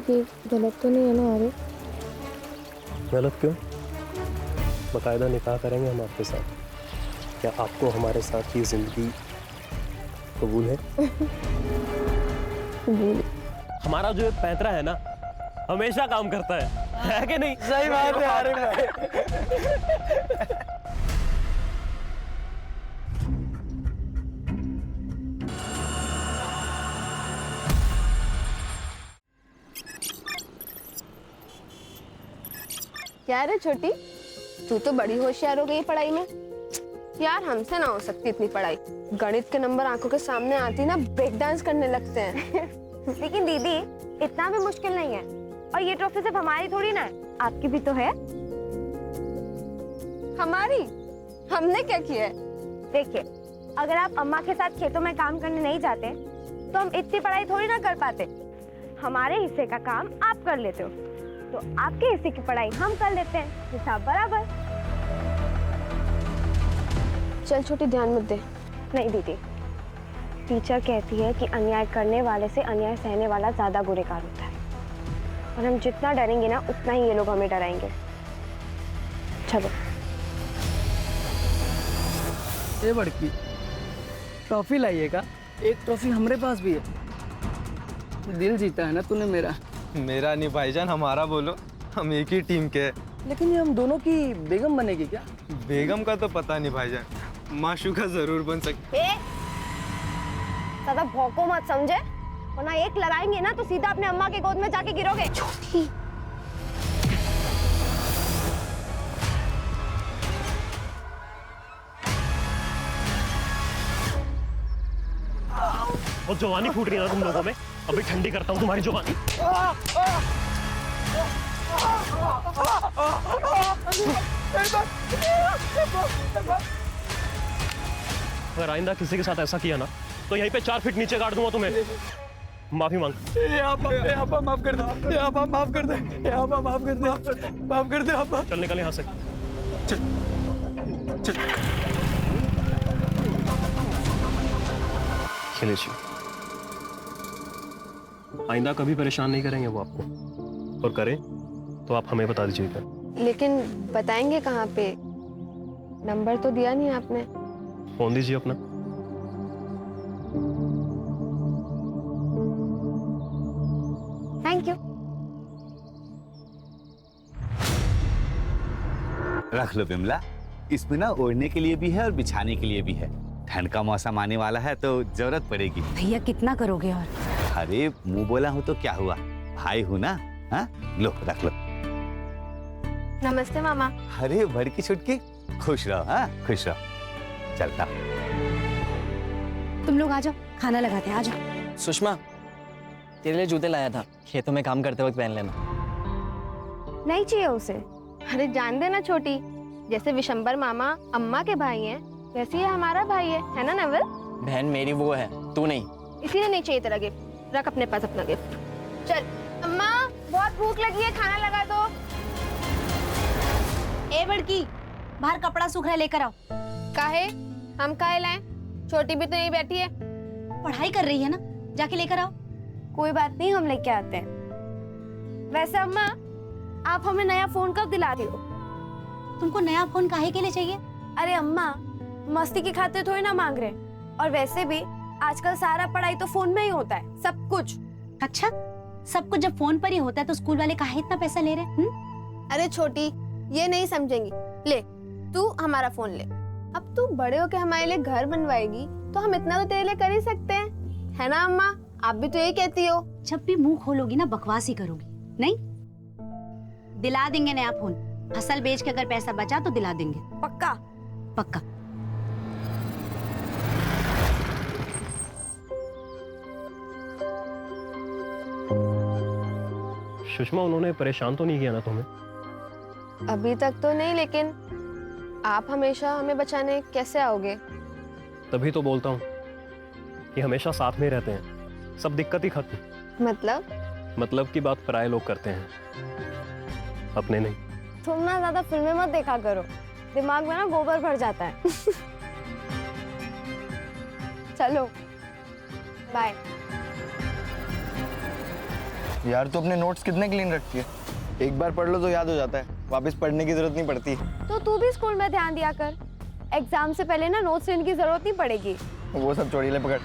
जिंदगी गलत तो नहीं है ना आरिफ? गलत क्यों? बाकायदा निकाह करेंगे हम आपके साथ। क्या आपको हमारे साथ की जिंदगी कबूल है? कबूल। हमारा जो पैंतरा है ना, हमेशा काम करता है कि नहीं? सही बात है आरिफ भाई। क्या रे छोटी, तू तो बड़ी होशियार हो गई पढ़ाई में। यार हमसे ना हो सकती इतनी पढ़ाई। गणित के नंबर आंखों के सामने आती ना ब्रेक डांस करने लगते हैं। लेकिन दीदी इतना भी मुश्किल नहीं है, और ये ट्रॉफी सिर्फ हमारी थोड़ी ना है, आपकी भी तो है। हमारी? हमने क्या किया है? देखिए, अगर आप अम्मा के साथ खेतों में काम करने नहीं जाते तो हम इतनी पढ़ाई थोड़ी ना कर पाते। हमारे हिस्से का काम आप कर लेते हो तो आपके हिस्से की पढ़ाई हम कर लेते हैं, हिसाब बराबर। चल छोटी, ध्यान मत दे। नहीं दीदी, टीचर कहती है कि अन्याय करने वाले से अन्याय सहने वाला ज्यादा गुनहगार होता है, और हम जितना डरेंगे ना उतना ही ये लोग हमें डराएंगे। चलो। ये बड़की ट्रॉफी लाइएगा, एक ट्रॉफी हमारे पास भी है। दिल जीता है ना तूने मेरा। मेरा नहीं भाईजान, हमारा बोलो, हम एक ही टीम के हैं। लेकिन ये हम दोनों की बेगम बनेगी क्या? बेगम का तो पता नहीं भाईजान, माशूका जरूर बन सकती। ज्यादा भौंको मत समझे, वरना एक लगाएंगे ना तो सीधा अपने अम्मा के गोद में जाके गिरोगे। छोटी, और जवानी फूट रही है ना तुम लोगों में। अभी ठंडी करता हूँ तुम्हारी जवानी। अगर आइंदा किसी के साथ ऐसा किया ना तो यहीं पे 4 फीट नीचे गाड़ दूंगा तुम्हें। माफी मांग। आपा माफ कर दे, आपा माफ कर दे, आपा माफ कर दे, माफ कर दे आपा। चल निकल यहाँ से। खिलेश, आइंदा कभी परेशान नहीं करेंगे वो आपको, और करें तो आप हमें बता दीजिएगा। लेकिन बताएंगे कहाँ पे? नंबर तो दिया नहीं आपने। फोन दीजिए अपना। Thank you. रख लो बिमला, इसमें ना ओढ़ने के लिए भी है और बिछाने के लिए भी है। ठंड का मौसम आने वाला है तो जरूरत पड़ेगी। भैया कितना करोगे? और अरे मुंह बोला हूँ तो क्या हुआ, भाई हूँ ना। हाँ लो, रख लो। नमस्ते मामा। अरे बड़की छुटकी, खुश रहो। हाँ खुश रहो। चलता हूँ। तुम लोग आ जाओ, खाना लगाते हैं, आ जाओ। सुषमा, तेरे लिए जूते लाया था, खेतों में काम करते वक्त पहन लेना। नहीं चाहिए उसे। अरे जान देना छोटी, जैसे विशंबर मामा अम्मा के भाई हैं वैसे ये हमारा भाई है ना नवल? बहन मेरी वो है, तू नहीं। इसीलिए नहीं चाहिए तेरा गिफ्ट। रख अपने पास अपना गिफ्ट। चल अम्मा, बहुत भूख लगी है, खाना लगा दो। ए बड़की, बाहर कपड़ा सूख रहा है, लेकर आओ। काहे? हम काहे लाएं? छोटी भी तो यहीं बैठी है। पढ़ाई कर रही है ना, जाके लेकर आओ। कोई बात नहीं, हम लेके आते हैं। वैसे अम्मा, आप हमें नया फोन कब दिला रही हो? तुमको नया फोन काहे के लिए चाहिए? अरे अम्मा, मस्ती की खातिर थोड़ी ना मांग रहे, और वैसे भी आजकल सारा पढ़ाई तो फोन में ही होता है, सब कुछ। अच्छा, सब कुछ जब फोन पर ही होता है तो स्कूल वाले काहे इतना पैसा ले रहे हैं? अरे छोटी, ये नहीं समझेंगी। ले, तू हमारा फोन ले। अब तू बड़े होके हमारे लिए घर बनवाएगी तो हम इतना तो तेरे लिए कर ही सकते हैं, है ना अम्मा? आप भी तो यही कहती हो। जब भी मुंह खोलोगी ना बकवास ही करोगी। नहीं, दिला देंगे नया फोन। फसल बेच के अगर पैसा बचा तो दिला देंगे। पक्का? पक्का। सुषमा, उन्होंने परेशान तो नहीं किया ना तुम्हें? अभी तक तो नहीं, लेकिन आप हमेशा हमें बचाने कैसे आओगे? तभी तो बोलता हूँ कि हमेशा साथ में रहते हैं, सब दिक्कत ही खत्म। मतलब की बात पराये लोग करते हैं, अपने नहीं। तुम ना ज्यादा फिल्में मत देखा करो, दिमाग में ना गोबर भर जाता है। चलो बाय। यार तू अपने नोट्स कितने क्लीन रखती है? एक बार पढ़ लो तो याद हो जाता है, वापस पढ़ने की जरूरत नहीं पड़ती। तो तू भी स्कूल में ध्यान दिया कर। एग्जाम से पहले ना नोट्स लेने की जरूरत नहीं पड़ेगी। वो सब छोड़ी, ले पकड़।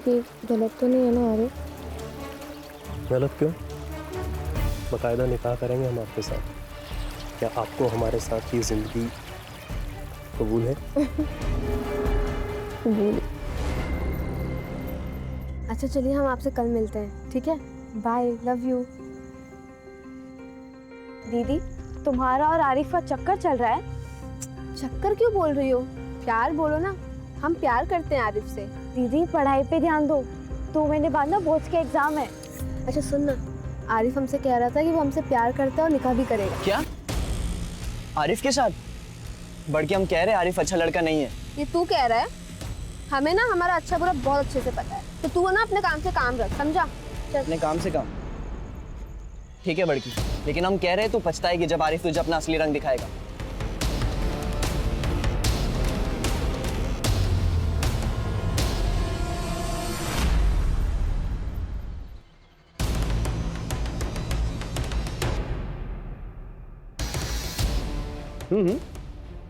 ये गलत तो नहीं है ना आरिफ? गलत क्यों? बाकायदा निकाह करेंगे हम आपके साथ। क्या आपको हमारे साथ की जिंदगी कबूल है? अच्छा चलिए हम आपसे कल मिलते हैं, ठीक है? Bye, love you. दीदी, तुम्हारा और आरिफ का चक्कर चल रहा है। चक्कर क्यों बोल रही हो? प्यार बोलो ना। हम प्यार करते हैं आरिफ से। दीदी पढ़ाई पे ध्यान दो, 2 महीने बाद ना बोर्ड के एग्जाम है। अच्छा सुन ना, आरिफ हमसे कह रहा था कि वो हमसे प्यार करता है और निकाह भी करेगा। क्या? आरिफ के साथ? बढ़ के हम कह रहे हैं आरिफ अच्छा लड़का नहीं है। ये तू कह रहा है? हमें ना हमारा अच्छा बुरा बहुत अच्छे से पता है, तो तू ना अपने काम से काम रख, समझा? चल। अपने काम से काम? ठीक है बड़की, लेकिन हम कह रहे हैं तू पछताएगी जब आरिफ तुझे अपना असली रंग दिखाएगा।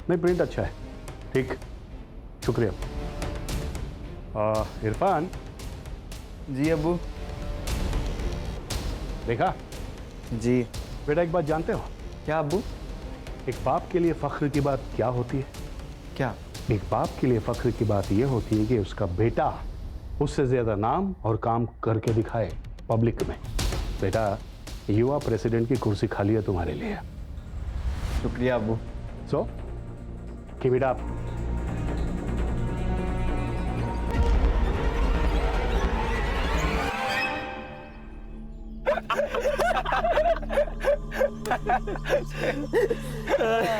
नहीं, प्रिंट अच्छा है। ठीक, शुक्रिया। इरफान। जी अब्बू। देखा? जी। बेटा एक बात जानते हो? क्या अब्बू? एक बाप के लिए फख्र की बात क्या होती है? क्या? एक बाप के लिए फख्र की बात यह होती है कि उसका बेटा उससे ज्यादा नाम और काम करके दिखाए पब्लिक में। बेटा, युवा प्रेसिडेंट की कुर्सी खाली है तुम्हारे लिए। शुक्रिया अब्बू। So keep it up.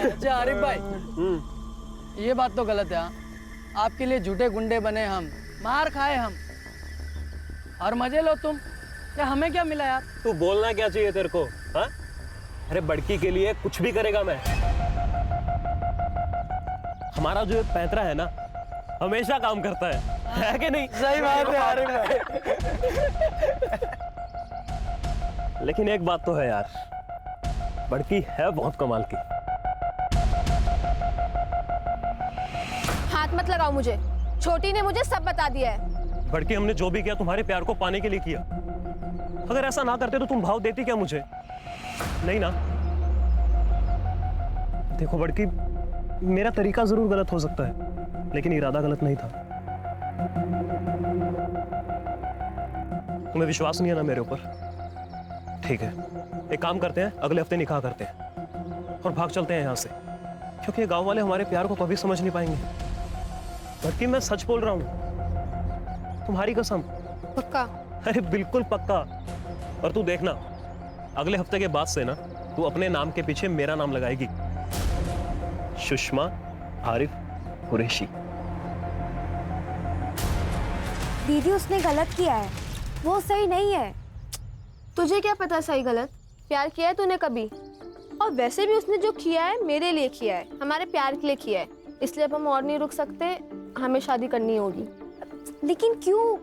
अच्छा आरिफ भाई, ये बात तो गलत है। हाँ? आपके लिए झूठे गुंडे बने हम, मार खाए हम, और मजे लो तुम। क्या हमें क्या मिला यार? तू बोलना क्या चाहिए तेरे को? हाँ? अरे बड़की के लिए कुछ भी करेगा मैं। हमारा जो पैंतरा है ना, हमेशा काम करता है कि नहीं? सही बात है आरिफ भाई। लेकिन एक बात तो है यार, बड़की है बहुत कमाल की। हाथ मत लगाओ मुझे, छोटी ने मुझे सब बता दिया है। बड़की, हमने जो भी किया तुम्हारे प्यार को पाने के लिए किया। अगर ऐसा ना करते तो तुम भाव देती क्या मुझे? नहीं ना? देखो बड़की, मेरा तरीका जरूर गलत हो सकता है, लेकिन इरादा गलत नहीं था। तुम्हें विश्वास नहीं है ना मेरे ऊपर? ठीक है, एक काम करते हैं, अगले हफ्ते निकाह करते हैं और भाग चलते हैं यहाँ से, क्योंकि गांव वाले हमारे प्यार को कभी समझ नहीं पाएंगे। बल्कि मैं सच बोल रहा हूँ, तुम्हारी कसम। पक्का? अरे बिल्कुल पक्का। और तू देखना, अगले हफ्ते के बाद से ना तू अपने नाम के पीछे मेरा नाम लगाएगी, सुषमा आरिफ कुरैशी। दीदी उसने गलत किया है, वो सही नहीं है। तुझे क्या पता सही गलत? प्यार किया है तूने कभी? और वैसे भी उसने जो किया है मेरे लिए किया है, हमारे प्यार के लिए किया है, इसलिए अब हम और नहीं रुक सकते, हमें शादी करनी होगी। लेकिन क्यों?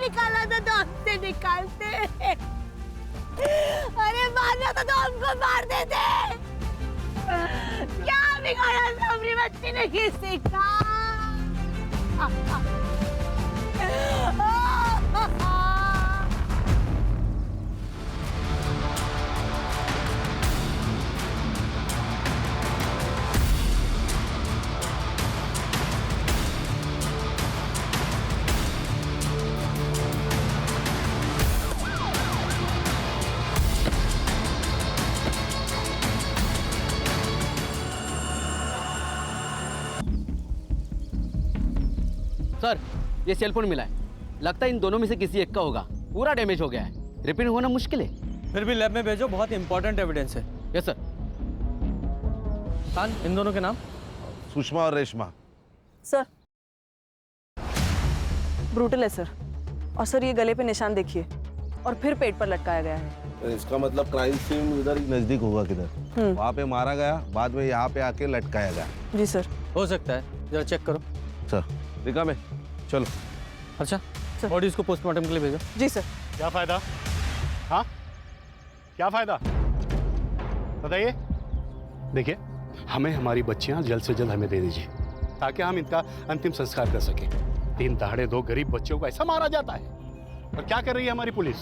निकाला था तो हमसे निकालते। अरे मारना था तो हमको मार देते। क्या बिगाड़ा सबरी बच्ची ने किसी का? सर, ये सेलफोन मिला है। लगता है इन दोनों में से किसी एक का होगा। पूरा डैमेज हो गया है। रिपेयर होना मुश्किल है। फिर भी लैब में भेजो, बहुत इंपॉर्टेंट एविडेंस है। Yes sir. खान, इन दोनों के नाम? सुषमा और रेशमा। सर ब्रूटल है सर। और सर ये गले पे निशान देखिए, और फिर पेट पर लटकाया गया है। तो इसका मतलब क्राइम सीन इधर ही नजदीक होगा किधर? वहाँ पे मारा गया, बाद में यहाँ पे आके लटकाया गया। जी सर। हो सकता है, जरा चेक करो। सर दिखा में, चलो। अच्छा, बॉडीज को पोस्टमार्टम के लिए भेजो। जी सर। क्या फायदा? हाँ, क्या फायदा बताइए। देखिए, हमें हमारी बच्चियां जल्द से जल्द हमें दे दीजिए, ताकि हम इनका अंतिम संस्कार कर सकें। 3 दहाड़े 2 गरीब बच्चों को ऐसा मारा जाता है। और क्या कर रही है हमारी पुलिस?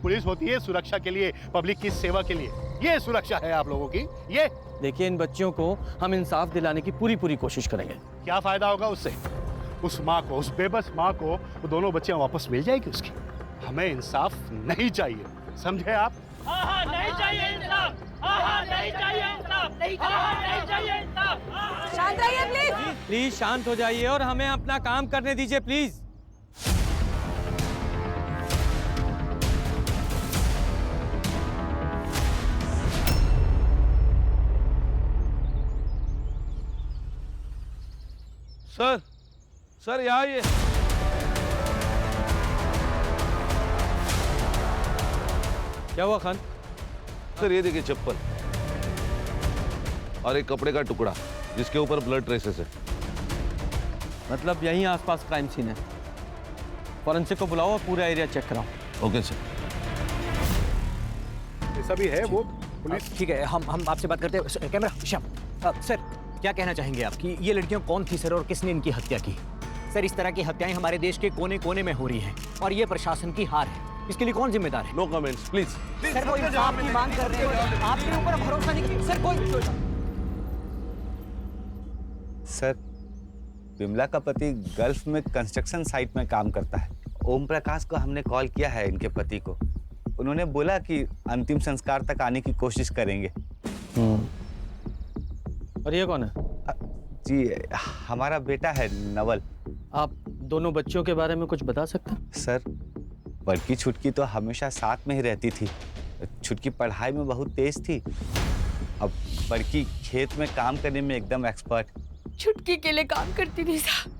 पुलिस होती है सुरक्षा के लिए, पब्लिक की सेवा के लिए। ये सुरक्षा है आप लोगों की? ये देखिए, इन बच्चियों को हम इंसाफ दिलाने की पूरी कोशिश करेंगे। क्या फायदा होगा उससे? उस माँ को, उस बेबस माँ को वो दोनों बच्चियां वापस मिल जाएगी उसकी। हमें इंसाफ नहीं चाहिए, समझे आप? नहीं चाहिए इंसाफ। नहीं चाहिए इंसाफ। नहीं चाहिए इंसाफ। शांत रहिए प्लीज। प्लीज शांत हो जाइए और हमें अपना काम करने दीजिए, प्लीज। सर, सर यहाँ आइए। क्या हुआ खान? सर ये देखिए चप्पल और एक कपड़े का टुकड़ा जिसके ऊपर ब्लड ट्रेसेस है। मतलब यहीं आसपास क्राइम सीन है। फॉरेंसिक को बुलाओ और पूरा एरिया चेक कराओ। Okay sir. ऐसा भी है वो पुलिस। ठीक है, हम आपसे बात करते हैं। कैमरा श्याम। सर, क्या कहना चाहेंगे आप कि ये लड़कियां कौन थी सर, और किसने इनकी हत्या की? सर, इस तरह की हत्याएं हमारे देश के कोने कोने में हो रही हैं, और ये प्रशासन की हार है। इसके लिए कौन जिम्मेदार है? No comments please. सर, कोई इंसाफ की मांग कर रहे हो, आपके ऊपर भरोसा नहीं। सर कोई सर, विमला का पति गल्फ में कंस्ट्रक्शन साइट में काम करता है। ओम प्रकाश को हमने कॉल किया है, इनके पति को। उन्होंने बोला कि अंतिम संस्कार तक आने की कोशिश करेंगे। और ये कौन है? जी, हमारा बेटा है नवल। आप दोनों बच्चियों के बारे में कुछ बता सकते हैं? सर, बड़की छुटकी तो हमेशा साथ में ही रहती थी। छुटकी पढ़ाई में बहुत तेज थी। अब बड़की खेत में काम करने में एकदम एक्सपर्ट। छुटकी के लिए काम करती थी साहब,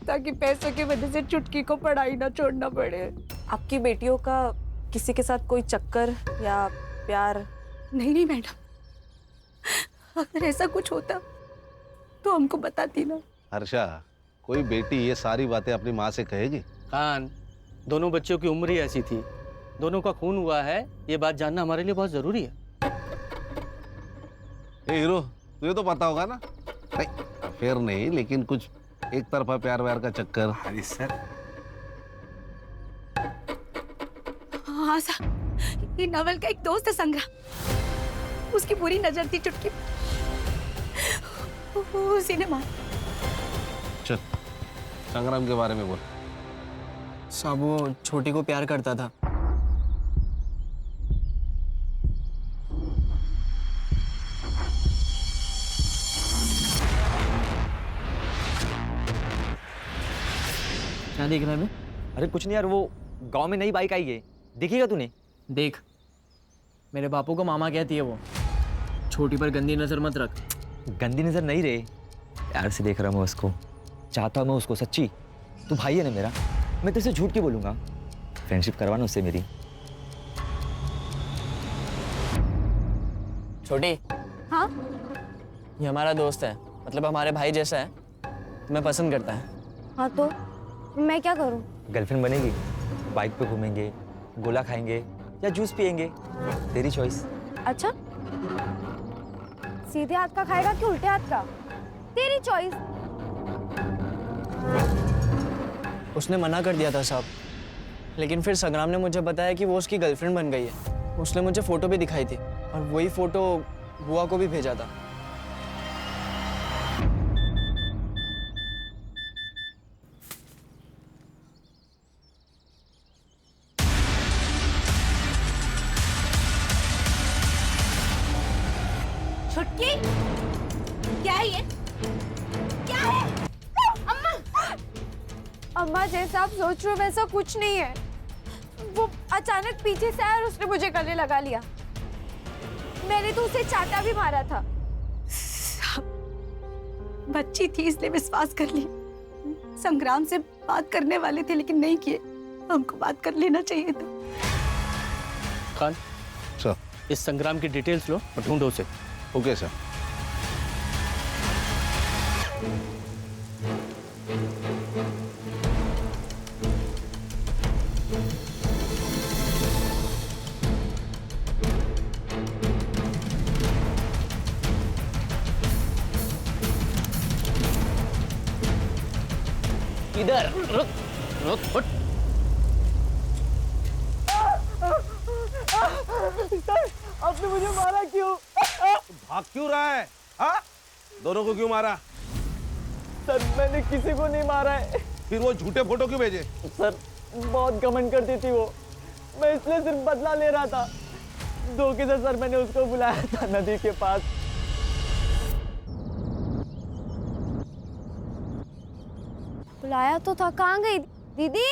ताकि पैसों की वजह से छुटकी को पढ़ाई ना छोड़ना पड़े। आपकी बेटियों का किसी के साथ कोई चक्कर या प्यार? नहीं मैडम, अगर ऐसा कुछ होता तो हमको बताती ना। हर्षा, कोई बेटी ये सारी बातें अपनी माँ से कहेगी? खान, दोनों बच्चों की उम्र ही ऐसी थी, दोनों का खून हुआ है, ये बात जानना हमारे लिए बहुत जरूरी है। ए हीरो, तुझे तो पता होगा ना? नहीं, अफेयर नहीं, लेकिन कुछ एक तरफा प्यार व्यार का चक्कर। अरे सर, हाँ साहब, ये नवल का एक दोस्त है संग्राम, उसकी बुरी नजर थी चुटकी, उसी ने मार। चल, संग्राम के बारे में बोल। साहब, वो छोटी को प्यार करता था। क्या देख रहा है मैं? अरे कुछ नहीं यार, वो गांव में नई बाइक आई है, देखिएगा तूने? देख, मेरे बापू को मामा कहती है वो। छोटी पर गंदी नजर मत रख। गंदी नजर नहीं रे, प्यार से देख रहा हूँ मैं उसको, चाहता हूँ मैं उसको। सच्ची, तू भाई है ना मेरा, मैं तुझसे झूठ क्यों बोलूँगा? फ्रेंडशिप करवाना उससे मेरी। छोटी। हाँ? ये हमारा दोस्त है, मतलब हमारे भाई जैसा है, तुम्हें पसंद करता है। हाँ तो मैं क्या करूँ? गर्लफ्रेंड बनेगी? बाइक पे घूमेंगे, गोला खाएंगे या जूस पिएंगे, तेरी चॉइस। अच्छा, सीधे हाथ का खाएगा कि उल्टे हाथ का? तेरी चॉइस। उसने मना कर दिया था साहब, लेकिन फिर संग्राम ने मुझे बताया कि वो उसकी गर्लफ्रेंड बन गई है। उसने मुझे फोटो भी दिखाई थी और वही फोटो बुआ को भी भेजा था। छुटकी, क्या है ये? क्या है? अम्मा जैसा आप सोच रहे हो वैसा कुछ नहीं है। वो अचानक पीछे से आया और उसने मुझे गले लगा लिया। मैंने तो उसे चाटा भी मारा था। बच्ची थी इसलिए विश्वास कर ली। संग्राम से बात करने वाले थे लेकिन नहीं किए। हमको बात कर लेना चाहिए था। खान सर, इस संग्राम की डिटेल्स लो और ढूंढो उसे। Okay sir. इधर रुक रुक उठ। आपने मुझे मारा क्यों? भाग क्यों रहा है? हाँ? दोनों को क्यों मारा? सर मैंने किसी को नहीं मारा है। फिर वो झूठे फोटो क्यों भेजे? सर बहुत घमंड करती थी वो, मैं इसलिए सिर्फ बदला ले रहा था। धोखे से सर मैंने उसको बुलाया था नदी के पास। बुलाया तो था, कहाँ गई दीदी?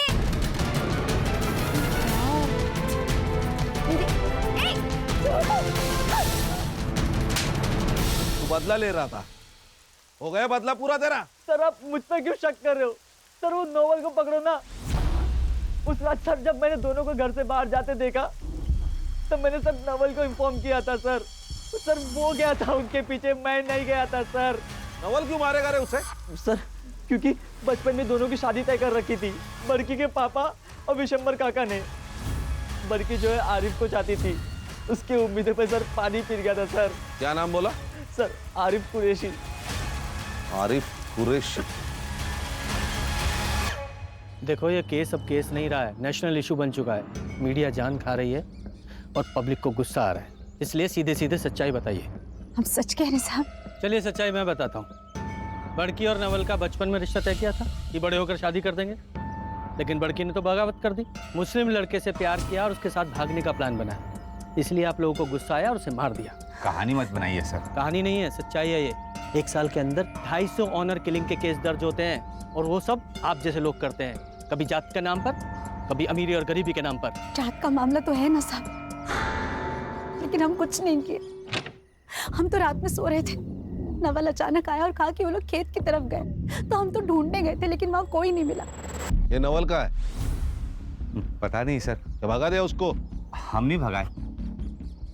तू बदला ले रहा था, हो गया बदला पूरा तेरा? सर आप मुझ पर क्यों शक कर रहे हो? सर वो नोवेल को पकड़ो ना। उस रात सर जब मैंने दोनों को घर से बाहर जाते देखा तो मैंने सब नवल को इन्फॉर्म किया था सर। सर वो गया था उनके पीछे, मैं नहीं गया था सर। नवल क्यों मारेगा रे उसे? सर क्योंकि बचपन में दोनों की शादी तय कर रखी थी, बड़की के पापा और विशंबर काका ने। बड़की जो है आरिफ को चाहती थी, उसकी उम्मीदों पे सर पानी फिर गया था सर। क्या नाम बोला? सर आरिफ कुरैशी। आरिफ कुरैशी। देखो ये केस अब केस नहीं रहा है, नेशनल इशू बन चुका है। मीडिया जान खा रही है और पब्लिक को गुस्सा आ रहा है, इसलिए सीधे सीधे सच्चाई बताइए। हम सच कह रहे साहब। चलिए सच्चाई मैं बताता हूँ। बड़की और नवल का बचपन में रिश्ता तय किया था कि बड़े होकर शादी कर देंगे, लेकिन बड़की ने तो बगावत कर दी। मुस्लिम लड़के से प्यार किया और उसके साथ भागने का प्लान बनाया, इसलिए आप लोगों को गुस्सा आया और उसे मार दिया। कहानी मत बनाइए सर। कहानी नहीं है, सच्चाई है ये। 1 साल के अंदर 250 ऑनर किलिंग के केस दर्ज होते हैं और वो सब आप जैसे लोग करते हैं, कभी जात के नाम पर, कभी अमीरी और गरीबी के नाम पर। जात का मामला तो है ना साहब, लेकिन हम कुछ नहीं किए। हम तो रात में सो रहे थे, नवल अचानक आया और कहा कि वो लोग खेत की तरफ गए, तो हम तो ढूंढने गए थे लेकिन वहाँ कोई नहीं मिला। ये नवल का है? पता नहीं सर। तो भगा दिया उसको? हम नहीं भगाए।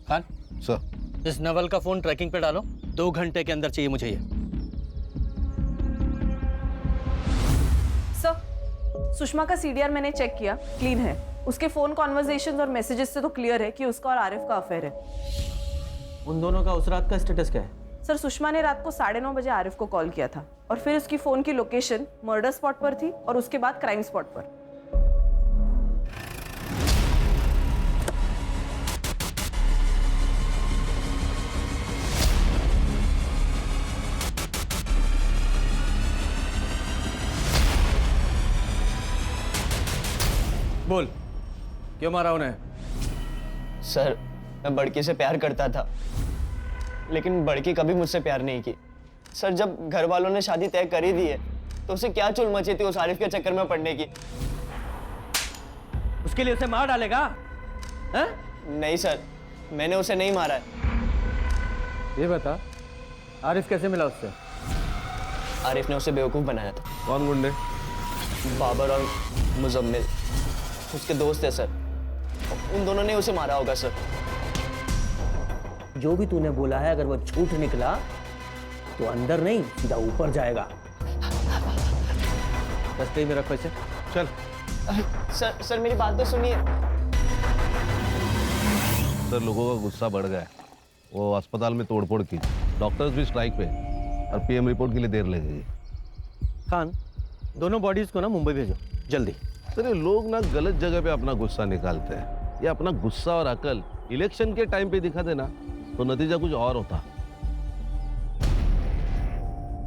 खान सर, इस नवल का फोन ट्रैकिंग पे डालो, 2 घंटे के अंदर चाहिए मुझे ये। सर, सुषमा का सीडीआर मैंने चेक किया, क्लीन है। उसके फोन कॉन्वर्सेशंस और मैसेजेस से तो क्लियर है कि उसका और आरिफ का अफेयर है। उन दोनों का उस रात का स्टेटस क्या है? सर सुषमा ने रात को 9:30 बजे आरिफ को कॉल किया था और फिर उसकी फोन की लोकेशन मर्डर स्पॉट पर थी और उसके बाद क्राइम स्पॉट पर। बोल, क्यों मारा उन्हें? सर मैं बड़की से प्यार करता था, लेकिन बड़की कभी मुझसे प्यार नहीं की। सर जब घर वालों ने शादी तय कर ही दी है तो उसे क्या चुल मची थी उस आरिफ के चक्कर में पड़ने की। उसके लिए उसे मार डालेगा? हैं? नहीं सर, मैंने उसे नहीं मारा है। ये बता, आरिफ कैसे मिला उससे? आरिफ ने उसे बेवकूफ बनाया था। कौन गुंडे? बाबर और मुजम्मिल उसके दोस्त है सर, उन दोनों ने उसे मारा होगा सर। जो भी तूने बोला है अगर वो झूठ निकला तो अंदर नहीं सीधा ऊपर जाएगा। कस्टडी में रखो इसे। चल सर मेरी बात तो सुनिए। सर लोगों का गुस्सा बढ़ गया है, वो अस्पताल में तोड़फोड़ की, डॉक्टर्स भी स्ट्राइक पे और पीएम रिपोर्ट के लिए देर लगेगी। खान, दोनों बॉडीज को ना मुंबई भेजो जल्दी। सर ये लोग ना गलत जगह पे अपना गुस्सा निकालते हैं। ये अपना गुस्सा और अकल इलेक्शन के टाइम पे दिखा देना तो नतीजा कुछ और होता।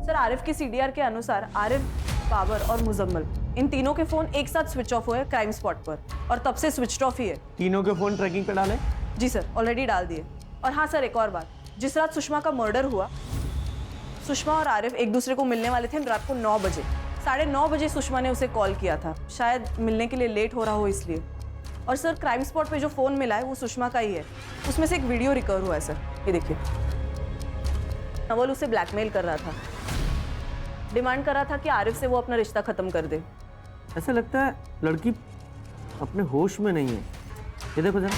सर आरिफ की सीडीआर के अनुसार आरिफ, बाबर और मुजम्मल इन तीनों के फोन एक साथ स्विच ऑफ हुए क्राइम स्पॉट पर और तब से स्विच ऑफ ही है। तीनों के फोन ट्रैकिंग पे डाले? जी सर, ऑलरेडी डाल दिए। और हाँ सर, एक और बात, जिस रात सुषमा का मर्डर हुआ, सुषमा और आरिफ एक दूसरे को मिलने वाले थे रात को 9 बजे। 9:30 बजे सुषमा ने उसे कॉल किया था, शायद मिलने के लिए लेट हो रहा हो इसलिए। और सर क्राइम स्पॉट पे जो फ़ोन मिला है वो सुषमा का ही है, उसमें से एक वीडियो रिकवर हुआ है सर, ये देखिए। नवल उसे ब्लैकमेल कर रहा था, डिमांड कर रहा था कि आरिफ से वो अपना रिश्ता ख़त्म कर दे। ऐसा लगता है लड़की अपने होश में नहीं है। ये देखो जरा,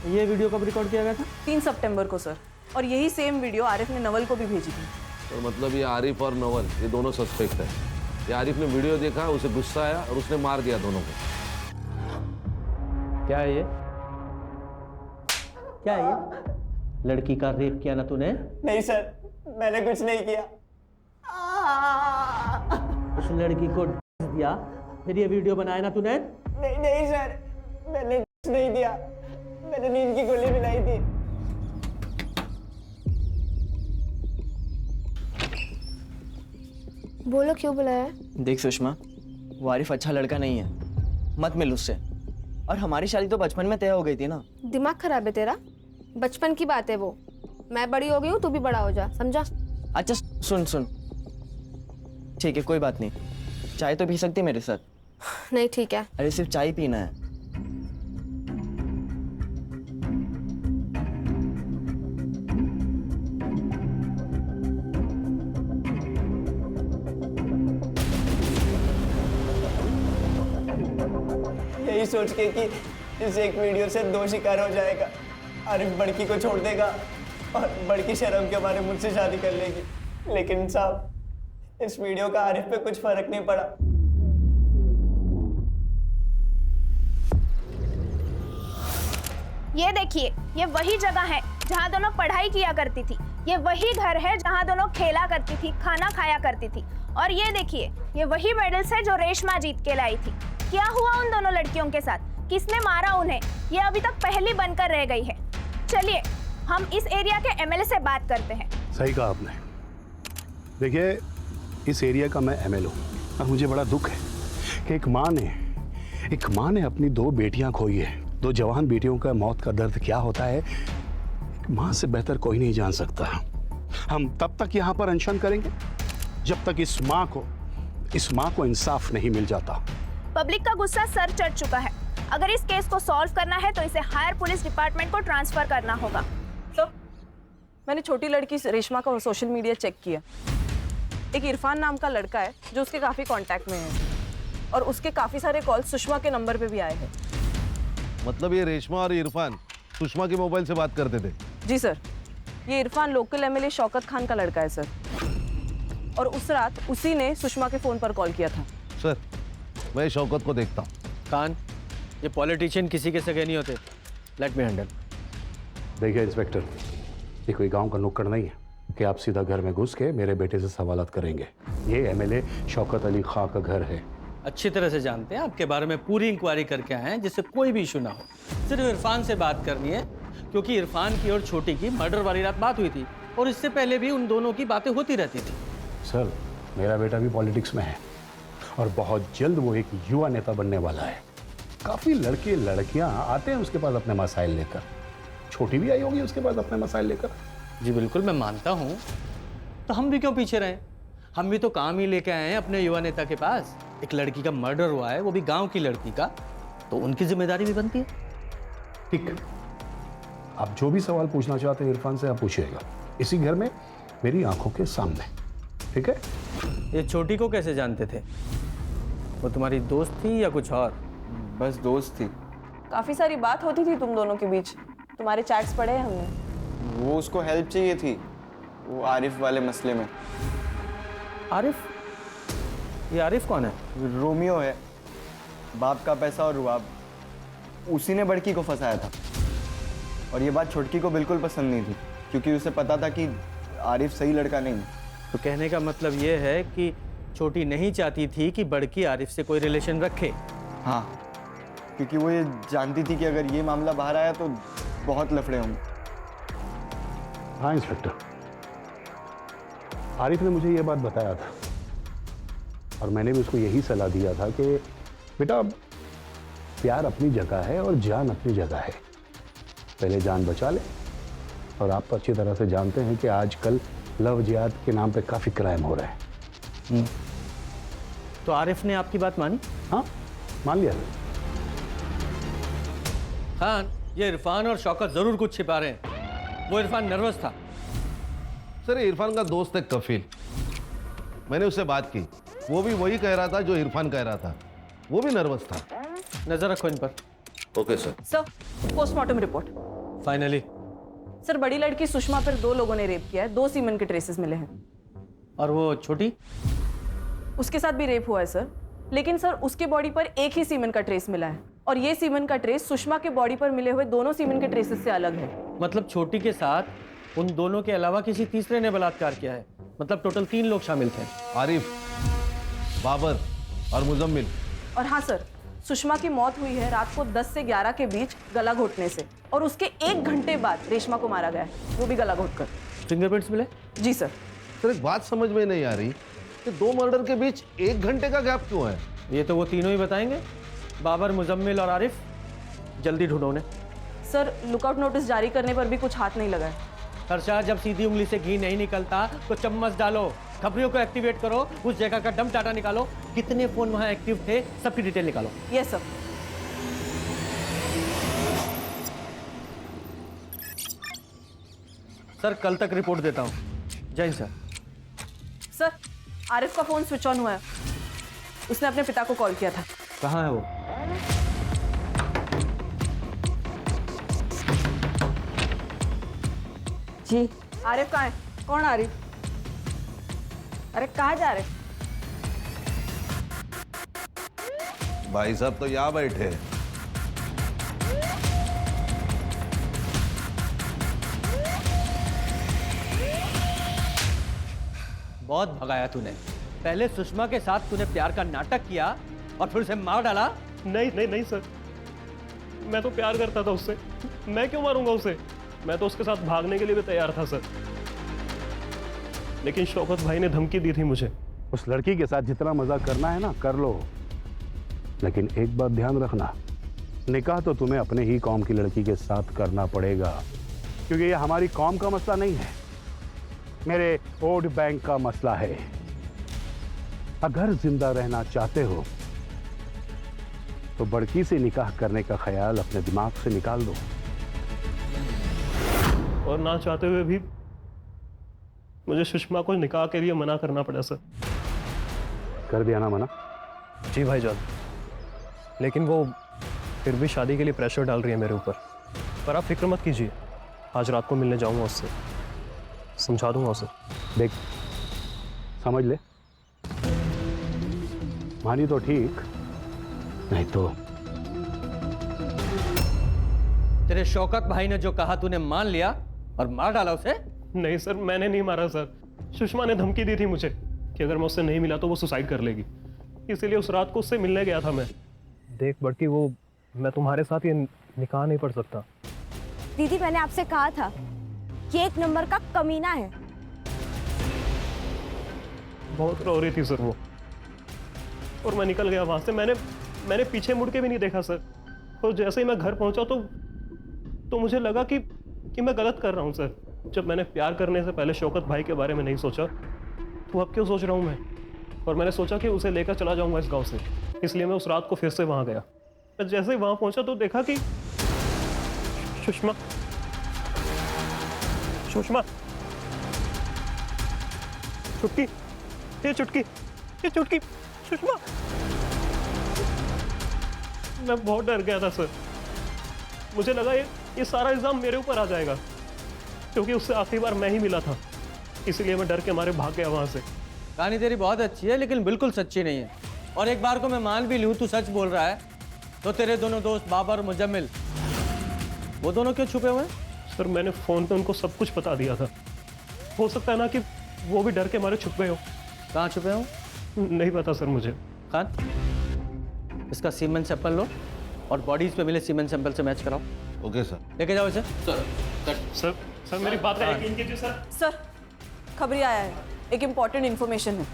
ये वीडियो कब रिकॉर्ड किया गया था? 3 सितंबर को सर, और यही सेम वीडियो आरिफ ने नवल को भी भेजी थी। तो मतलब ये आरिफ और नवल ये दोनों सस्पेक्ट है। ये आरिफ ने वीडियो देखा, उसे गुस्सा आया और उसने मार दिया दोनों को। क्या है ये? क्या है ये? लड़की का रेप किया ना तूने? नहीं सर, मैंने कुछ नहीं किया। उस लड़की को दिया, फिर ये वीडियो बनाया ना तूने? नहीं सर, मैंने नहीं दिया, मैंने नींद की गोली मिलाई थी। बोलो क्यों बुलाया? देख सुषमा, वो आरिफ अच्छा लड़का नहीं है, मत मिल उससे। और हमारी शादी तो बचपन में तय हो गई थी ना। दिमाग खराब है तेरा? बचपन की बात है वो, मैं बड़ी हो गई हूँ, तू भी बड़ा हो जा, समझा? अच्छा सुन, ठीक है कोई बात नहीं, चाय तो पी सकती है मेरे साथ? नहीं ठीक है। अरे सिर्फ चाय पीना है। यही सोच के कि इस एक वीडियो से 2 शिकार हो जाएगा, आरिफ बड़की को छोड़ देगा और बड़की शर्म के मारे मुझसे शादी कर लेगी। लेकिन साहब, इस वीडियो का आरिफ पे कुछ फर्क नहीं पड़ा। ये देखिए, ये वही जगह है जहाँ दोनों पढ़ाई किया करती थी। ये वही घर है जहाँ दोनों खेला करती थी, खाना खाया करती थी। और ये देखिए, ये वही मेडल्स है जो रेशमा जीत के लाई थी। क्या हुआ उन दोनों लड़कियों के साथ? किसने मारा उन्हें? ये अभी तक पहेली बनकर रह गई है। चलिए हम इस एरिया के एमएलए से बात करते हैं। सही कहा आपने। देखिए, इस एरिया का मैं एमएलए हूँ और मुझे बड़ा दुख है कि एक माँ ने अपनी 2 बेटियां खोई है। 2 जवान बेटियों का मौत का दर्द क्या होता है, माँ से बेहतर कोई नहीं जान सकता। हम तब तक यहाँ पर अनशन करेंगे जब तक इस माँ को इंसाफ नहीं मिल जाता। पब्लिक का गुस्सा सर चढ़ चुका है। अगर इस केस को सॉल्व करना है तो इसे हायर पुलिस डिपार्टमेंट को ट्रांसफर करना होगा। तो मैंने छोटी लड़की रेशमा का सोशल मीडिया चेक किया। एक इरफान नाम का लड़का है जो उसके काफी कांटेक्ट में है और उसके काफी सारे कॉल सुषमा के नंबर पे भी आए हैं। मतलब ये रेशमा और इरफान सुषमा के मोबाइल से बात करते थे? जी सर, ये इरफान लोकल एमएलए शौकत खान का लड़का है सर, और उस रात उसी ने सुषमा के फोन पर कॉल किया था। सर मैं शौकत को देखता हूँ। खान, ये पॉलिटिशियन किसी के सगे नहीं होते। Let me handle. देखिए इंस्पेक्टर, ये कोई गांव का नुक्कड़ नहीं है कि आप सीधा घर में घुस के मेरे बेटे से सवालात करेंगे। ये एमएलए शौकत अली खां का घर है। अच्छी तरह से जानते हैं, आपके बारे में पूरी इंक्वायरी करके आए हैं जिससे कोई भी इशू ना हो। सिर्फ इरफान से बात करनी है क्योंकि इरफान की और छोटी की मर्डर वाली रात बात हुई थी और इससे पहले भी उन दोनों की बातें होती रहती थी। सर, मेरा बेटा भी पॉलिटिक्स में है और बहुत जल्द वो एक युवा नेता बनने वाला है। काफ़ी लड़के लड़कियां आते हैं उसके पास अपने मसाइल लेकर। छोटी भी आई होगी उसके पास अपने मसाइल लेकर। जी बिल्कुल, मैं मानता हूँ। तो हम भी क्यों पीछे रहें? हम भी तो काम ही लेके आए हैं अपने युवा नेता के पास। एक लड़की का मर्डर हुआ है, वो भी गांव की लड़की का, तो उनकी जिम्मेदारी भी बनती है। ठीक, आप जो भी सवाल पूछना चाहते हैं इरफान से आप पूछिएगा, इसी घर में मेरी आंखों के सामने। ठीक है? ये छोटी को कैसे जानते थे? वो तुम्हारी दोस्त थी या कुछ और? बस दोस्त थी। काफी सारी बात होती थी तुम दोनों के बीच, तुम्हारे चैट्स पढ़े हैं हमने। वो उसको हेल्प चाहिए थी, वो आरिफ वाले मसले में। आरिफ? ये आरिफ कौन है? रोमियो है, बाप का पैसा और रुआब। उसी ने बड़की को फंसाया था। और ये बात छोटकी को बिल्कुल पसंद नहीं थी, क्योंकि उसे पता था कि आरिफ सही लड़का नहीं है। तो कहने का मतलब ये है कि छोटी नहीं चाहती थी कि बड़की आरिफ से कोई रिलेशन रखे। हाँ, क्योंकि वो ये जानती थी कि अगर ये मामला बाहर आया तो बहुत लफड़े होंगे। हाँ इंस्पेक्टर, आरिफ ने मुझे ये बात बताया था और मैंने भी उसको यही सलाह दिया था कि बेटा प्यार अपनी जगह है और जान अपनी जगह है, पहले जान बचा ले। और आप तो अच्छी तरह से जानते हैं कि आजकल लव जिहाद के नाम पे काफ़ी क्राइम हो रहा है। तो आरिफ ने आपकी बात मानी? हाँ, मान लिया। खान, ये इरफान और शौकत जरूर कुछ छिपा रहे हैं। वो इरफान नर्वस था। सर इरफान का दोस्त है कफील, मैंने उससे बात की, वो भी वही कह रहा था जो इरफान कह रहा था, वो भी नर्वस था। नजर रखो इन पर। Okay sir. Sir, postmortem report. Finally. Sir, बड़ी लड़की सुषमा पर 2 लोगों ने रेप किया है, 2 सीमेन के ट्रेसेस मिले हैं। और वो छोटी? उसके साथ भी रेप हुआ है सर, लेकिन सर उसके बॉडी पर एक ही सीमेन का ट्रेस मिला है और ये सीमेन का ट्रेस सुषमा के बॉडी पर मिले हुए दोनों सीमेन के ट्रेसेस से अलग है। मतलब छोटी के साथ उन दोनों के अलावा किसी तीसरे ने बलात्कार किया है। मतलब टोटल 3 लोग शामिल थे। आरिफ, बाबर और मुजम्मिल। और हाँ सर, सुषमा की मौत हुई है रात को 10 से 11 के बीच गला घोटने से, और उसके 1 घंटे बाद रेशमा को मारा गया है, वो भी गला घोटकर। फिंगरप्रिंट्स मिले? जी सर। सर एक बात समझ में नहीं आ रही कि 2 मर्डर के बीच 1 घंटे का गैप क्यों है? ये तो वो तीनों ही बताएंगे, बाबर, मुजम्मिल और आरिफ। जल्दी ढूंढो उन्हें। सर, लुकआउट नोटिस जारी करने पर भी कुछ हाथ नहीं लगा है। हर्षा, जब सीधी उंगली से घी नहीं निकलता तो चम्मच डालो, खबरियों को एक्टिवेट करो, उस जगह का डंप डाटा निकालो, कितने फोन वहां एक्टिव थे सबकी डिटेल निकालो। Yes sir. सर कल तक रिपोर्ट देता हूँ। जय हिंद सर। सर, आरिफ का फोन स्विच ऑन हुआ है, उसने अपने पिता को कॉल किया था। कहाँ है वो? जी। आरिफ कहाँ है? कौन आरिफ? अरे कहाँ जा रहे? भाई साहब तो यहाँ बैठे हैं। बहुत भगाया तूने। पहले सुषमा के साथ तूने प्यार का नाटक किया और फिर उसे मार डाला। नहीं नहीं नहीं सर, मैं तो प्यार करता था उससे, मैं क्यों मारूंगा उसे? मैं तो उसके साथ भागने के लिए भी तैयार था सर, लेकिन शौकत भाई ने धमकी दी थी मुझे। उस लड़की के साथ जितना मजा करना है ना कर लो, लेकिन एक बात ध्यान रखना, निकाह तो तुम्हें अपने ही कौम की लड़की के साथ करना पड़ेगा, क्योंकि ये हमारी कौम का मसला नहीं है, मेरे वोट बैंक का मसला है। अगर जिंदा रहना चाहते हो तो बड़की से निकाह करने का ख्याल अपने दिमाग से निकाल दो। और ना चाहते हुए भी मुझे सुषमा को निकाह के लिए मना करना पड़ा सर। कर दिया ना मना? जी भाईजान, लेकिन वो फिर भी शादी के लिए प्रेशर डाल रही है मेरे ऊपर। पर आप फिक्र मत कीजिए, आज रात को मिलने जाऊंगा उससे, समझा दूंगा उसे। देख, समझ ले, मानी तो ठीक, नहीं तो तेरे शौकत भाई ने जो कहा तूने मान लिया और मार डाला उसे? नहीं सर, मैंने नहीं मारा सर, सुषमा ने धमकी दी थी मुझे कि अगर मैं उससे नहीं मिला तो वो सुसाइड कर लेगी, इसीलिए उस रात को उससे मिलने गया था मैं। देख बड़की, वो मैं तुम्हारे साथ ये निकाह नहीं पढ़ सकता। दीदी, मैंने आपसे कहा था कि 1 नंबर का कमीना है। बहुत रो रही थी सर वो, और मैं निकल गया वहां से। मैंने पीछे मुड़ के भी नहीं देखा सर। और जैसे ही मैं घर पहुंचा तो मुझे लगा कि मैं गलत कर रहा हूं सर। जब मैंने प्यार करने से पहले शौकत भाई के बारे में नहीं सोचा, तो अब क्यों सोच रहा हूं मैं? और मैंने सोचा कि उसे लेकर चला जाऊंगा इस गांव से, इसलिए मैं उस रात को फिर से वहां गया। मैं जैसे ही वहां पहुंचा तो देखा कि सुषमा चुटकी, ये चुटकी सुषमा। मैं बहुत डर गया था सर, मुझे लगा ये सारा इल्जाम मेरे ऊपर आ जाएगा, क्योंकि उससे आखिरी बार मैं ही मिला था, इसलिए मैं डर के मारे भाग गया वहां से। कहानी तेरी बहुत अच्छी है लेकिन बिल्कुल सच्ची नहीं है। और एक बार को मैं मान भी लूँ तू सच बोल रहा है, तो तेरे दोनों दोस्त बाबर और मुजम्मिल, वो दोनों क्यों छुपे हुए हैं? सर मैंने फ़ोन पे उनको सब कुछ बता दिया था। हो सकता है ना कि वो भी डर के मारे छुप गए हो। कहाँ छुपे हो? नहीं पता सर मुझे। खान, इसका सीमेन सैंपल लो और बॉडीज पे मिले सीमेन सैंपल से मैच कराओ। Okay sir. लेके जाओ इसे। सर मेरी बात का यकीन कीजिए सर। सर, खबरिया आया है, एक इम्पॉर्टेंट इन्फॉर्मेशन है।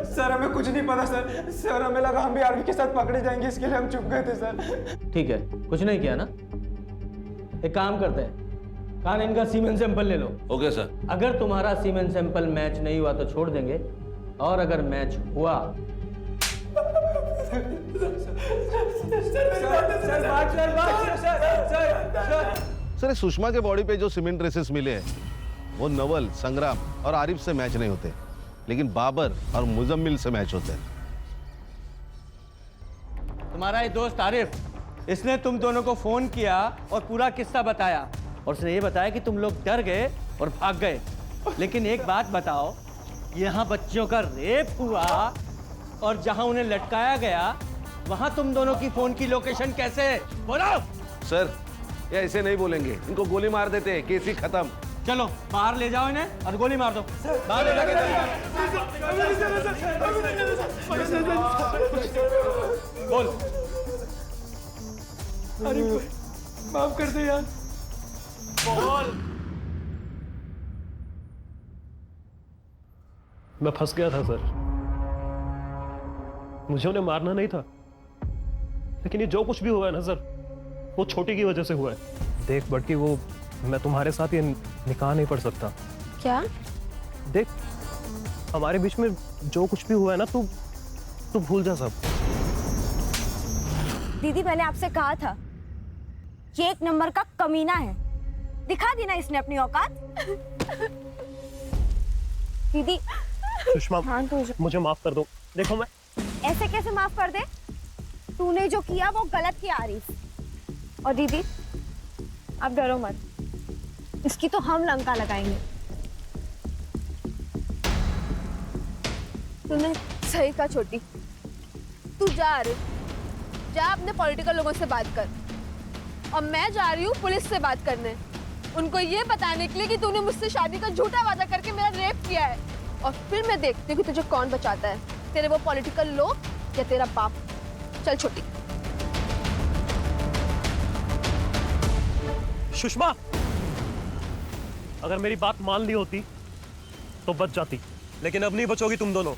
सर हमें कुछ नहीं पता सर। सर हमें लगा हम भी आर्मी के साथ पकड़े जाएंगे, इसके लिए हम चुप गए थे सर। ठीक है, कुछ नहीं किया ना। एक काम करते हैं, कान इनका सीमेन सैंपल ले लो। Okay sir. अगर तुम्हारा सीमेन सैंपल मैच नहीं हुआ तो छोड़ देंगे, और अगर मैच हुआ सर सुषमा के बॉडी पे जो सीमेंट ट्रेसेस मिले हैं वो नवल, संग्राम और आरिफ से मैच नहीं होते, लेकिन बाबर और मुजम्मिल से मैच होते हैं। तुम्हारा ये दोस्त आरिफ, इसने तुम दोनों को फोन किया और पूरा किस्सा बताया, और उसने ये बताया कि तुम लोग डर गए और भाग गए। लेकिन एक बात बताओ, यहाँ बच्चियों का रेप हुआ और जहां उन्हें लटकाया गया वहां तुम दोनों की फोन की लोकेशन कैसे है? बोलो। सर ये ऐसे नहीं बोलेंगे, इनको गोली मार देते हैं, केस ही खत्म। चलो बाहर ले जाओ इन्हें और गोली मार दो। बाहर ले जाके बोल। अरे माफ कर दे यार। बोल। मैं फंस गया था सर, मुझे उन्हें मारना नहीं था, लेकिन ये जो कुछ भी हुआ है ना सर, वो छोटी की वजह से हुआ है। देख बड़की, वो मैं तुम्हारे साथ ये निकाह नहीं पढ़ सकता। क्या? देख हमारे बीच में जो कुछ भी हुआ है ना, तू भूल जा सब। दीदी मैंने आपसे कहा था, ये एक नंबर का कमीना है, दिखा दी ना इसने अपनी औकात। दीदी सुषमा मुझे माफ कर दो। देखो मैं ऐसे कैसे माफ कर दे? तूने जो किया वो गलत किया आरिफ। और दीदी आप डरो मत, इसकी तो हम लंका लगाएंगे। तूने सही कहा छोटी। तू जा आरिफ, जा अपने पॉलिटिकल लोगों से बात कर, और मैं जा रही हूँ पुलिस से बात करने, उनको ये बताने के लिए कि तूने मुझसे शादी का झूठा वादा करके मेरा रेप किया है। और फिर मैं देखती हूँ कि तुझे कौन बचाता है, तेरे वो पॉलिटिकल लोग या तेरा बाप। चल छोटी। सुषमा, अगर मेरी बात मान ली होती तो बच जाती, लेकिन अब नहीं बचोगी तुम दोनों।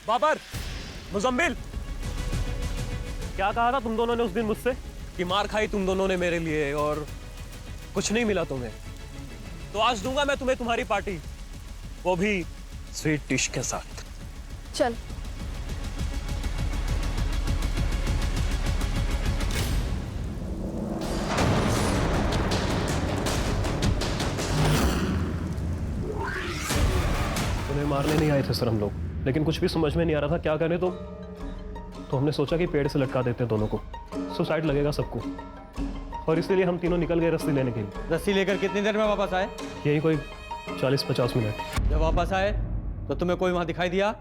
बाबर, मुजम्मिल, क्या कहा था तुम दोनों ने उस दिन मुझसे कि मार खाई तुम दोनों ने मेरे लिए और कुछ नहीं मिला तुम्हें? तो आज दूंगा मैं तुम्हें तुम्हारी पार्टी, वो भी स्वीट डिश के साथ। चल। तुम्हें मारने नहीं आए थे सर हम लोग, लेकिन कुछ भी समझ में नहीं आ रहा था क्या करें, तो हमने सोचा कि पेड़ से लटका देते हैं दोनों को, सुसाइड लगेगा सबको, और इसलिए हम तीनों निकल गए रस्सी लेने के लिए। रस्सी लेकर कितनी देर में वापस आए? यही कोई 40-50 मिनट। जब वापस आए तो तुम्हें कोई वहां दिखाई दिया?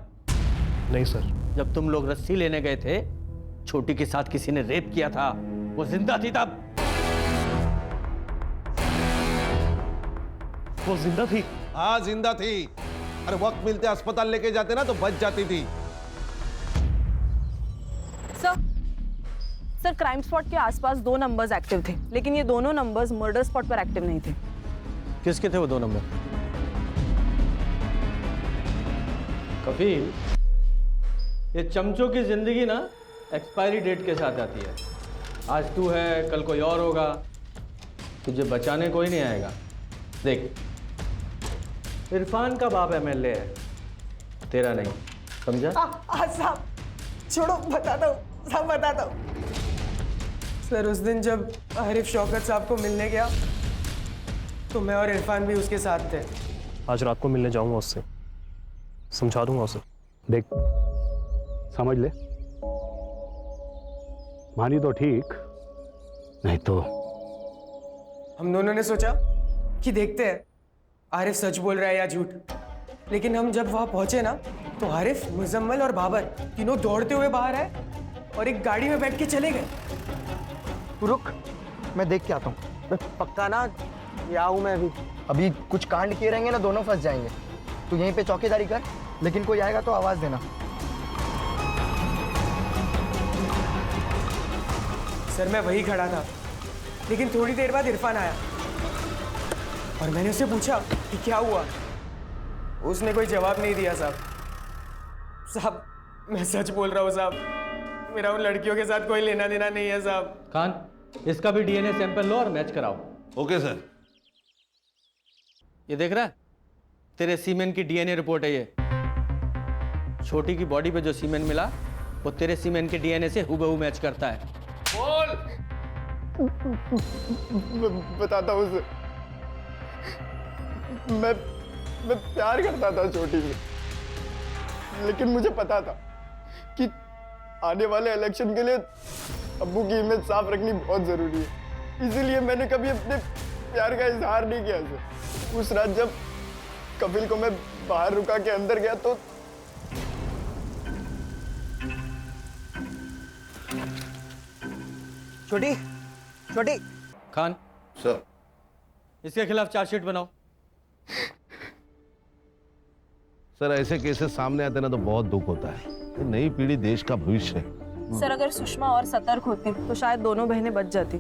नहीं सर। जब तुम लोग रस्सी लेने गए थे, छोटी के साथ किसी ने रेप किया था, वो जिंदा थी तब? वो जिंदा थी? हाँ जिंदा थी। अरे वक्त मिलते अस्पताल लेके जाते ना तो बच जाती थी। सर क्राइम स्पॉट के आसपास 2 नंबर्स एक्टिव थे, लेकिन ये दोनों नंबर्स मर्डर स्पॉट पर एक्टिव नहीं थे। किसके थे वो 2 नंबर? कफील, ये चमचों की जिंदगी ना एक्सपायरी डेट के साथ आती है। आज तू है, कल कोई और होगा, तुझे बचाने कोई नहीं आएगा। देख, इरफान का बाप एमएलए है, तेरा नहीं, समझा? साहब छोड़ो, बताता हूँ साहब, बताता हूँ। सर उस दिन जब आरिफ शौकत साहब को मिलने गया तो मैं और इरफान भी उसके साथ थे। आज रात को मिलने जाऊंगा उससे, समझा दूंगा उसे। देख, समझ ले, मानी तो ठीक, नहीं तो। हम दोनों ने सोचा कि देखते हैं आरिफ सच बोल रहा है या झूठ, लेकिन हम जब वहां पहुंचे ना तो आरिफ, मुजम्मल और बाबर तीनों दौड़ते हुए बाहर आए और एक गाड़ी में बैठ के चले गए। तू रुक, मैं देख के आता हूँ। पक्का ना? या हूँ मैं अभी कुछ कांड किए रहेंगे ना, दोनों फंस जाएंगे। तू यहीं पे चौकीदारी कर, लेकिन कोई आएगा तो आवाज देना। सर मैं वही खड़ा था, लेकिन थोड़ी देर बाद इरफान आया और मैंने उससे पूछा कि क्या हुआ। उसने कोई जवाब नहीं दिया। साहब मैं सच बोल रहा हूँ साहब, मेरा उन लड़कियों के साथ कोई लेना देना नहीं है साहब। खान, इसका भी डीएनए सैंपल लो और मैच कराओ। Okay sir. ये देख रहा है, तेरे सीमेन की डीएनए रिपोर्ट है ये। छोटी की बॉडी पे जो सीमेन मिला वो तेरे सीमेन के डीएनए से हूबहू मैच करता है। बोल। बताता हूँ उसे, मैं प्यार करता था छोटी से, लेकिन मुझे पता था कि आने वाले इलेक्शन के लिए अब्बू की इमेज साफ रखनी बहुत जरूरी है, इसीलिए मैंने कभी अपने प्यार का इजहार नहीं किया उसे। उस रात जब कपिल को मैं बाहर रुका के अंदर गया तो छोटी खान सर, इसके खिलाफ चार्जशीट बनाओ। सर ऐसे केसेस सामने आते ना तो बहुत दुख होता है। ये नई पीढ़ी देश का भविष्य है। सर अगर सुषमा और सतर्क होती तो शायद दोनों बहनें बच जाती।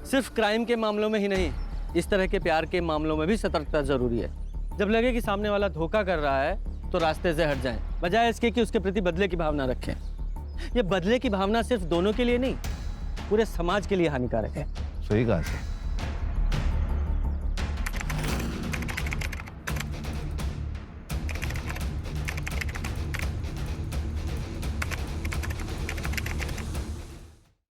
सिर्फ क्राइम के मामलों में ही नहीं, इस तरह के प्यार के मामलों में भी सतर्कता जरूरी है। जब लगे कि सामने वाला धोखा कर रहा है तो रास्ते से हट जाएं, बजाय इसके कि उसके प्रति बदले की भावना रखें। ये बदले की भावना सिर्फ दोनों के लिए नहीं, पूरे समाज के लिए हानिकारक है। सही कहा सर।